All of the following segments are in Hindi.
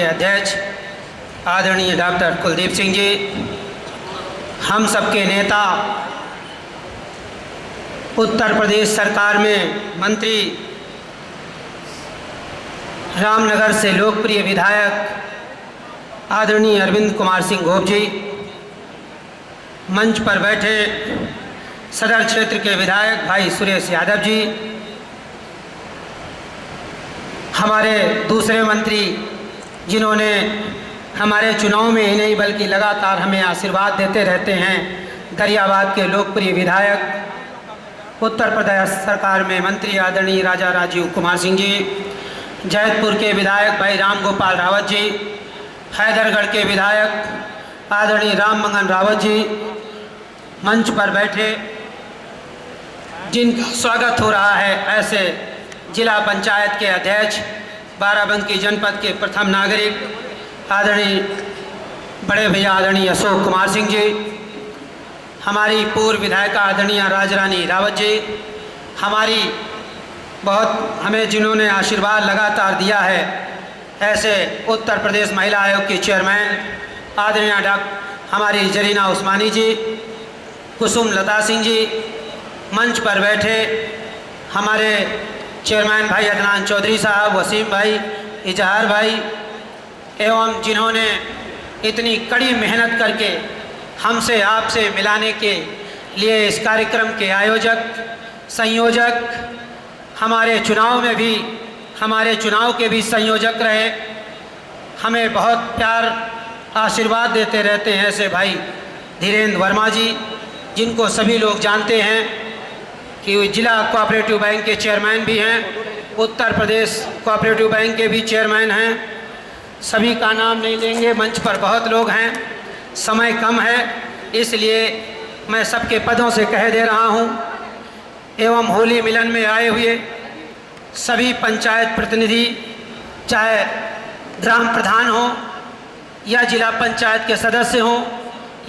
अध्यक्ष आदरणीय डॉक्टर कुलदीप सिंह जी, हम सबके नेता, उत्तर प्रदेश सरकार में मंत्री, रामनगर से लोकप्रिय विधायक आदरणीय अरविंद कुमार सिंह घोष जी, मंच पर बैठे सदर क्षेत्र के विधायक भाई सुरेश यादव जी, हमारे दूसरे मंत्री जिन्होंने हमारे चुनाव में ही नहीं बल्कि लगातार हमें आशीर्वाद देते रहते हैं, दरियाबाद के लोकप्रिय विधायक, उत्तर प्रदेश सरकार में मंत्री आदरणीय राजा राजीव कुमार सिंह जी, जैतपुर के विधायक भाई राम गोपाल रावत जी, हैदरगढ़ के विधायक आदरणीय राम मंगन रावत जी, मंच पर बैठे जिनका स्वागत हो रहा है, ऐसे जिला पंचायत के अध्यक्ष, बाराबंकी जनपद के प्रथम नागरिक आदरणीय बड़े भैया आदरणीय अशोक कुमार सिंह जी, हमारी पूर्व विधायिका आदरणीय राजरानी रावत जी, हमारी बहुत हमें जिन्होंने आशीर्वाद लगातार दिया है, ऐसे उत्तर प्रदेश महिला आयोग की चेयरमैन आदरणीय हमारी जरीना उस्मानी जी, कुसुम लता सिंह जी, मंच पर बैठे हमारे चेयरमैन भाई अदनान चौधरी साहब, वसीम भाई, इजहार भाई, एवं जिन्होंने इतनी कड़ी मेहनत करके हमसे आपसे मिलाने के लिए इस कार्यक्रम के आयोजक, संयोजक, हमारे चुनाव में भी हमारे चुनाव के भी संयोजक रहे, हमें बहुत प्यार आशीर्वाद देते रहते हैं, ऐसे भाई धीरेन्द्र वर्मा जी, जिनको सभी लोग जानते हैं कि जिला कोऑपरेटिव बैंक के चेयरमैन भी हैं, उत्तर प्रदेश कोऑपरेटिव बैंक के भी चेयरमैन हैं। सभी का नाम नहीं लेंगे, मंच पर बहुत लोग हैं, समय कम है, इसलिए मैं सबके पदों से कह दे रहा हूं। एवं होली मिलन में आए हुए सभी पंचायत प्रतिनिधि, चाहे ग्राम प्रधान हो या जिला पंचायत के सदस्य हों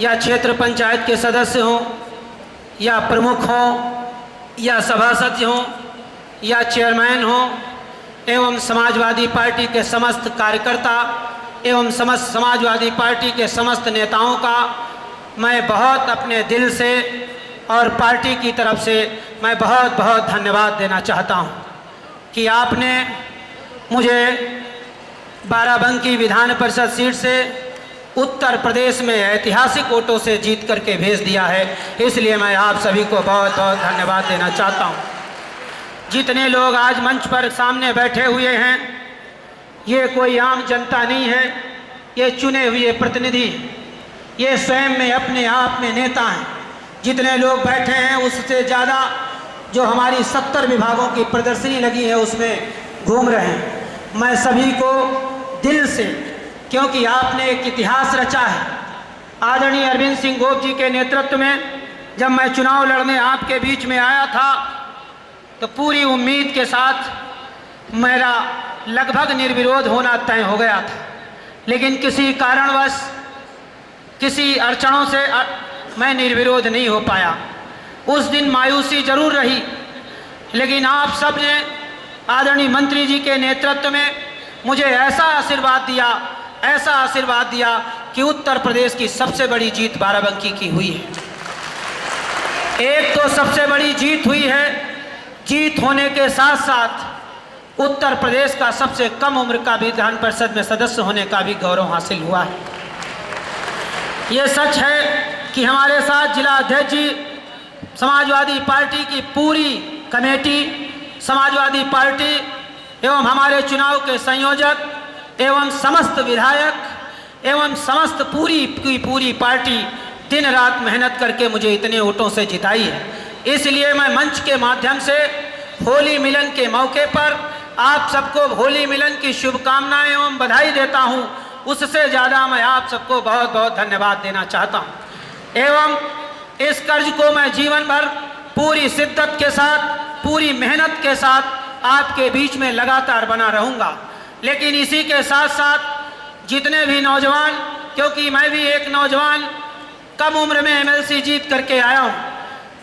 या क्षेत्र पंचायत के सदस्य हों या प्रमुख हों या सभासद हों या चेयरमैन हों, एवं समाजवादी पार्टी के समस्त कार्यकर्ता एवं समस्त समाजवादी पार्टी के समस्त नेताओं का मैं बहुत अपने दिल से और पार्टी की तरफ से मैं बहुत बहुत धन्यवाद देना चाहता हूं कि आपने मुझे बाराबंकी विधान परिषद सीट से उत्तर प्रदेश में ऐतिहासिक वोटों से जीत करके भेज दिया है, इसलिए मैं आप सभी को बहुत बहुत धन्यवाद देना चाहता हूं। जितने लोग आज मंच पर सामने बैठे हुए हैं, ये कोई आम जनता नहीं है, ये चुने हुए प्रतिनिधि, ये स्वयं में अपने आप में नेता हैं। जितने लोग बैठे हैं उससे ज़्यादा जो हमारी 70 विभागों की प्रदर्शनी लगी है उसमें घूम रहे हैं। मैं सभी को दिल से, क्योंकि आपने एक इतिहास रचा है, आदरणीय अरविंद सिंह घोष जी के नेतृत्व में जब मैं चुनाव लड़ने आपके बीच में आया था तो पूरी उम्मीद के साथ मेरा लगभग निर्विरोध होना तय हो गया था, लेकिन किसी कारणवश, किसी अड़चनों से मैं निर्विरोध नहीं हो पाया। उस दिन मायूसी जरूर रही, लेकिन आप सब ने आदरणीय मंत्री जी के नेतृत्व में मुझे ऐसा आशीर्वाद दिया कि उत्तर प्रदेश की सबसे बड़ी जीत बाराबंकी की हुई है। एक तो सबसे बड़ी जीत हुई है, जीत होने के साथ साथ उत्तर प्रदेश का सबसे कम उम्र का विधान परिषद में सदस्य होने का भी गौरव हासिल हुआ है। ये सच है कि हमारे साथ जिला अध्यक्ष जी, समाजवादी पार्टी की पूरी कमेटी, समाजवादी पार्टी एवं हमारे चुनाव के संयोजक एवं समस्त विधायक एवं समस्त पूरी पार्टी दिन रात मेहनत करके मुझे इतने वोटों से जिताई है। इसलिए मैं मंच के माध्यम से होली मिलन के मौके पर आप सबको होली मिलन की शुभकामनाएं एवं बधाई देता हूं। उससे ज़्यादा मैं आप सबको बहुत बहुत धन्यवाद देना चाहता हूं। एवं इस कर्ज को मैं जीवन भर पूरी शिद्दत के साथ, पूरी मेहनत के साथ आपके बीच में लगातार बना रहूँगा। लेकिन इसी के साथ साथ जितने भी नौजवान, क्योंकि मैं भी एक नौजवान कम उम्र में एमएलसी जीत करके आया हूँ,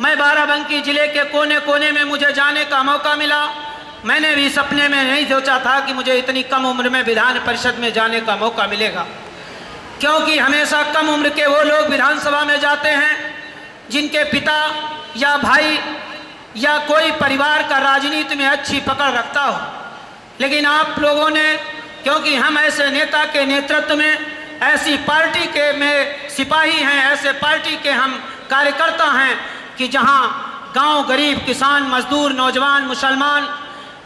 मैं बाराबंकी ज़िले के कोने कोने में मुझे जाने का मौका मिला, मैंने भी सपने में नहीं सोचा था कि मुझे इतनी कम उम्र में विधान परिषद में जाने का मौका मिलेगा, क्योंकि हमेशा कम उम्र के वो लोग विधानसभा में जाते हैं जिनके पिता या भाई या कोई परिवार का राजनीति में अच्छी पकड़ रखता हो। लेकिन आप लोगों ने, क्योंकि हम ऐसे नेता के नेतृत्व में, ऐसी पार्टी के में सिपाही हैं, ऐसे पार्टी के हम कार्यकर्ता हैं कि जहां गांव गरीब किसान मजदूर नौजवान मुसलमान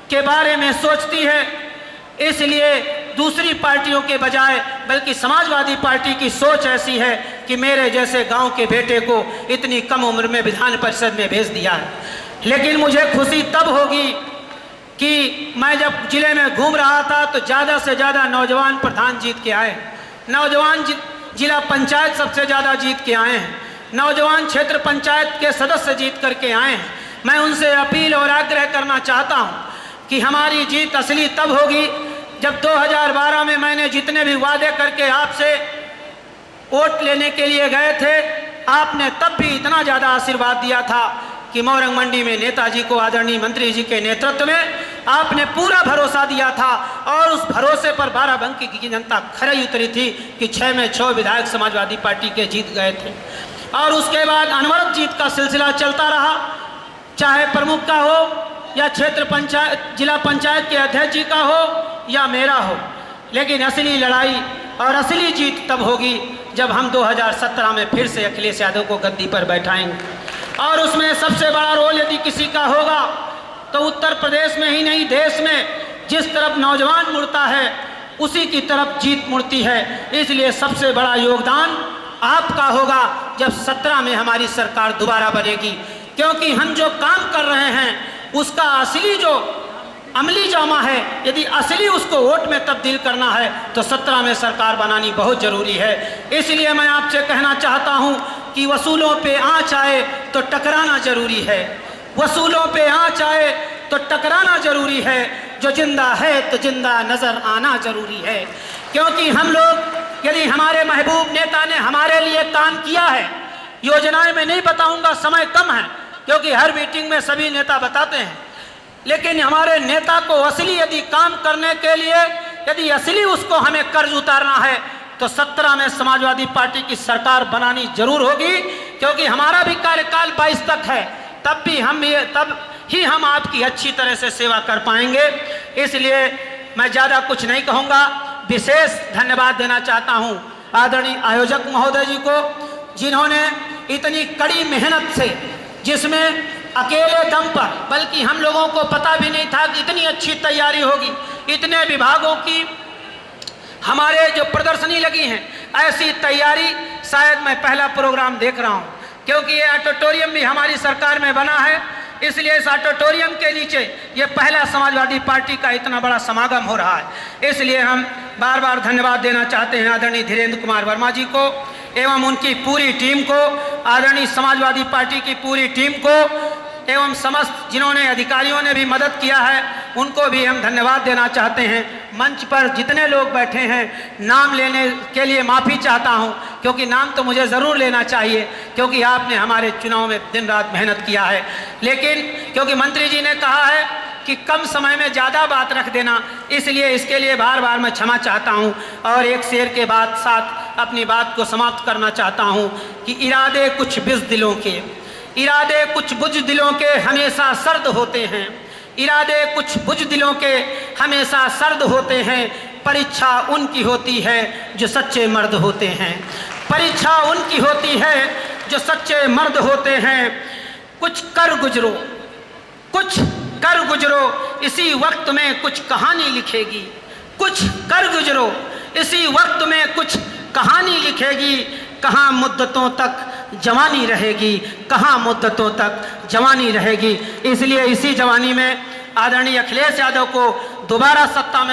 के बारे में सोचती है, इसलिए दूसरी पार्टियों के बजाय बल्कि समाजवादी पार्टी की सोच ऐसी है कि मेरे जैसे गांव के बेटे को इतनी कम उम्र में विधान परिषद में भेज दिया है। लेकिन मुझे खुशी तब होगी कि मैं जब जिले में घूम रहा था तो ज़्यादा से ज़्यादा नौजवान प्रधान जीत के आए, नौजवान जिला पंचायत सबसे ज़्यादा जीत के आए हैं, नौजवान क्षेत्र पंचायत के सदस्य जीत करके आए हैं। मैं उनसे अपील और आग्रह करना चाहता हूं कि हमारी जीत असली तब होगी जब 2012 में मैंने जितने भी वादे करके आपसे वोट लेने के लिए गए थे, आपने तब भी इतना ज़्यादा आशीर्वाद दिया था कि मोरंग मंडी में नेताजी को आदरणीय मंत्री जी के नेतृत्व में आपने पूरा भरोसा दिया था और उस भरोसे पर बाराबंकी की जनता खरी उतरी थी कि 6 में 6 विधायक समाजवादी पार्टी के जीत गए थे। और उसके बाद अनवरत जीत का सिलसिला चलता रहा, चाहे प्रमुख का हो या क्षेत्र पंचायत जिला पंचायत के अध्यक्ष जी का हो या मेरा हो। लेकिन असली लड़ाई और असली जीत तब होगी जब हम 2017 में फिर से अखिलेश यादव को गद्दी पर बैठाएंगे। और उसमें सबसे बड़ा रोल यदि किसी का होगा तो उत्तर प्रदेश में ही नहीं देश में जिस तरफ नौजवान मुड़ता है उसी की तरफ जीत मुड़ती है। इसलिए सबसे बड़ा योगदान आपका होगा जब 17 में हमारी सरकार दोबारा बनेगी, क्योंकि हम जो काम कर रहे हैं उसका असली जो अमली जामा है, यदि असली उसको वोट में तब्दील करना है तो 17 में सरकार बनानी बहुत ज़रूरी है। इसलिए मैं आपसे कहना चाहता हूं कि वसूलों पे आँच आए तो टकराना जरूरी है, वसूलों पे आँच आए तो टकराना जरूरी है, जो जिंदा है तो जिंदा नज़र आना जरूरी है। क्योंकि हम लोग, यदि हमारे महबूब नेता ने हमारे लिए काम किया है, योजनाएं मैं नहीं बताऊंगा, समय कम है क्योंकि हर मीटिंग में सभी नेता बताते हैं, लेकिन हमारे नेता को असली यदि काम करने के लिए यदि असली उसको हमें कर्ज उतारना है तो 17 में समाजवादी पार्टी की सरकार बनानी जरूर होगी, क्योंकि हमारा भी कार्यकाल 22 तक है, तब ही हम आपकी अच्छी तरह से सेवा कर पाएंगे। इसलिए मैं ज़्यादा कुछ नहीं कहूँगा, विशेष धन्यवाद देना चाहता हूँ आदरणीय आयोजक महोदय जी को, जिन्होंने इतनी कड़ी मेहनत से, जिसमें अकेले दम पर, बल्कि हम लोगों को पता भी नहीं था कि इतनी अच्छी तैयारी होगी, इतने विभागों की हमारे जो प्रदर्शनी लगी हैं, ऐसी तैयारी शायद मैं पहला प्रोग्राम देख रहा हूं, क्योंकि ये ऑडिटोरियम भी हमारी सरकार में बना है, इसलिए इस ऑडिटोरियम के नीचे ये पहला समाजवादी पार्टी का इतना बड़ा समागम हो रहा है। इसलिए हम बार बार धन्यवाद देना चाहते हैं आदरणीय धीरेन्द्र कुमार वर्मा जी को एवं उनकी पूरी टीम को, आदरणीय समाजवादी पार्टी की पूरी टीम को एवं समस्त जिन्होंने अधिकारियों ने भी मदद किया है उनको भी हम धन्यवाद देना चाहते हैं। मंच पर जितने लोग बैठे हैं, नाम लेने के लिए माफ़ी चाहता हूं, क्योंकि नाम तो मुझे ज़रूर लेना चाहिए क्योंकि आपने हमारे चुनाव में दिन रात मेहनत किया है, लेकिन क्योंकि मंत्री जी ने कहा है कि कम समय में ज़्यादा बात रख देना, इसलिए इसके लिए बार बार मैं क्षमा चाहता हूं और एक शेर के बाद साथ अपनी बात को समाप्त करना चाहता हूं कि इरादे कुछ बुझ दिलों के, इरादे कुछ बुझ दिलों के हमेशा सर्द होते हैं, इरादे कुछ बुझ दिलों के हमेशा सर्द होते हैं, परीक्षा उनकी होती है जो सच्चे मर्द होते हैं, परीक्षा उनकी होती है जो सच्चे मर्द होते हैं। कुछ कर गुजरो, कुछ कर गुजरो, इसी वक्त में कुछ कहानी लिखेगी, कुछ कर गुजरो, इसी वक्त में कुछ कहानी लिखेगी। कहाँ मुद्दतों तक जवानी रहेगी, कहाँ मुद्दतों तक जवानी रहेगी। इसलिए इसी जवानी में आदरणीय अखिलेश यादव को दोबारा सत्ता में